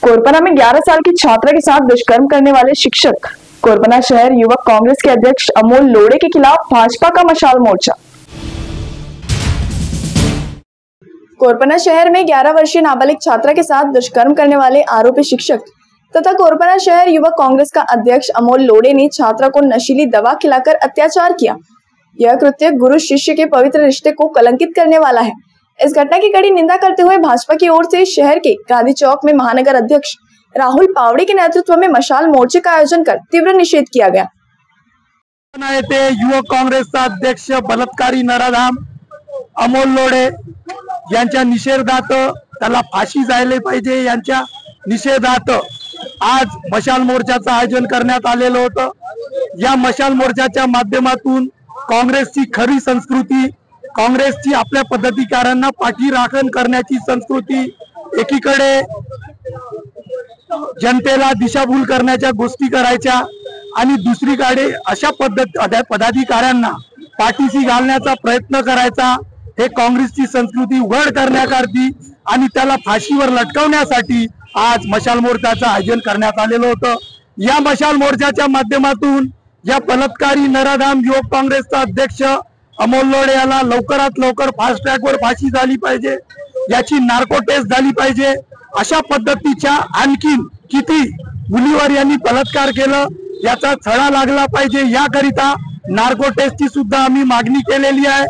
कोरपना में 11 साल की छात्रा के साथ दुष्कर्म करने वाले शिक्षक। कोरपना शहर युवक कांग्रेस के अध्यक्ष अमोल लोड़े के खिलाफ भाजपा का मशाल मोर्चा। कोरपना शहर में 11 वर्षीय नाबालिग छात्रा के साथ दुष्कर्म करने वाले आरोपी शिक्षक तथा कोरपना शहर युवक कांग्रेस का अध्यक्ष अमोल लोड़े ने छात्रा को नशीली दवा खिलाकर अत्याचार किया। यह कृत्य गुरु शिष्य के पवित्र रिश्ते को कलंकित करने वाला है। इस घटना की कड़ी निंदा करते हुए भाजपा की ओर से शहर के गांधी चौक में महानगर अध्यक्ष राहुल पावड़े के नेतृत्व में मशाल मोर्चे का आयोजन कर तीव्र निषेध किया गया। युवक काँग्रेसचा अध्यक्ष बलात्कारी नराधाम अमोल लोड़े यांच्या निषेधार्थ त्याला फाशी जायला पाहिजे यांच्या निषेधार्थ आज मशाल मोर्चाचं आयोजन करण्यात आलेलं होतं। या मशाल मोर्चाच्या माध्यमातून काँग्रेसची खरी संस्कृती, काँग्रेसची आपल्या पदाधिकाऱ्यांना पाठीराखण करण्याची संस्कृती, एकीकडे जनतेला दिशाभूल करण्याच्या गोष्टी करायच्या आणि दुसरीकडे अशा पदाधिकाऱ्यांना पाठीशी घालण्याचा प्रयत्न करायचा, हे काँग्रेसची संस्कृती उघड करण्याकरती आणि त्याला फाशीवर लटकवण्यासाठी आज मशाल मोर्चाचं आयोजन करण्यात आलेलं होतं। या मशाल मोर्चाच्या माध्यमातून या बलात्कारी नराधाम युवक काँग्रेसचा अध्यक्ष अमोल लोड़े याला लवकरात लवकर फास्ट ट्रॅकवर फाशी झाली पाहिजे, याची नार्को टेस्ट झाली पाहिजे। अशा पद्धतीच्या आणखीन किती मुलीवर यांनी बलात्कार केलं याचा छडा लागला पाहिजे, याकरिता नार्को टेस्टची सुद्धा आम्ही मागणी केलेली आहे।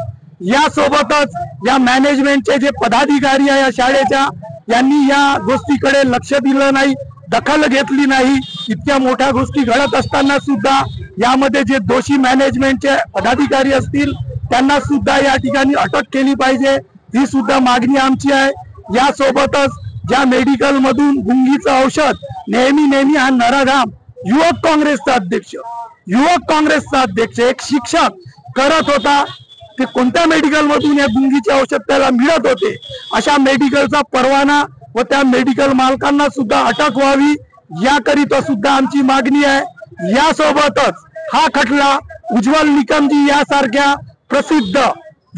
यासोबतच या मॅनेजमेंटचे जे पदाधिकारी आहे या शाळेच्या, यांनी या गोष्टीकडे लक्ष दिलं नाही, दखल घेतली नाही। इतक्या मोठ्या गोष्टी घडत असताना सुद्धा यामध्ये जे दोषी मॅनेजमेंटचे पदाधिकारी असतील त्यांना सुद्धा या ठिकाणी अटक केली पाहिजे, ही सुद्धा मागणी आमची आहे। यासोबतच ज्या मेडिकल मधून गुंगीचं औषध नेहमी हा नराधाम युवक काँग्रेसचा अध्यक्ष एक शिक्षक करत होता, ते कोणत्या मेडिकल मधून या गुंगीचे औषध त्याला मिळत होते, अशा मेडिकलचा परवाना व त्या मेडिकल मालकांना सुद्धा अटक व्हावी, याकरिता सुद्धा आमची मागणी आहे। यासोबतच हा खटला उज्ज्वल निकमजी यासारख्या प्रसिद्ध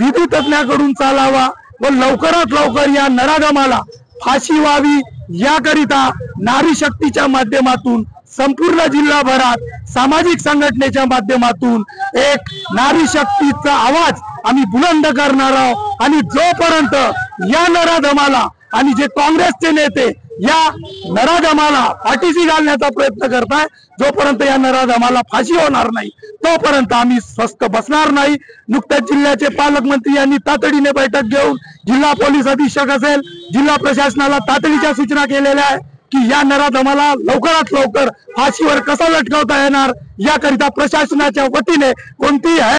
विधी तज्ञाकडून चालावा व लवकरात लवकर या नराधमाला फाशी व्हावी, याकरिता नारी शक्तीच्या माध्यमातून संपूर्ण जिल्हाभरात सामाजिक संघटनेच्या माध्यमातून एक नारी शक्तीचा आवाज आम्ही बुलंद करणार आहोत। आणि जोपर्यंत या नराधमाला आणि जे काँग्रेसचे नेते या नराधमाला पाठीशी घालण्याचा प्रयत्न करताय, जोपर्यंत या नराधमाला फाशी होणार नाही तोपर्यंत आम्ही स्वस्थ बसणार नाही। नुकतेच जिल्ह्याचे पालकमंत्री यांनी तातडीने बैठक घेऊन जिल्हा पोलीस अधीक्षक असेल, जिल्हा प्रशासनाला तातडीच्या सूचना केलेल्या आहे की या नराधमाला लवकरात लवकर फाशीवर कसा लटकवता येणार, याकरिता प्रशासनाच्या वतीने कोणतीही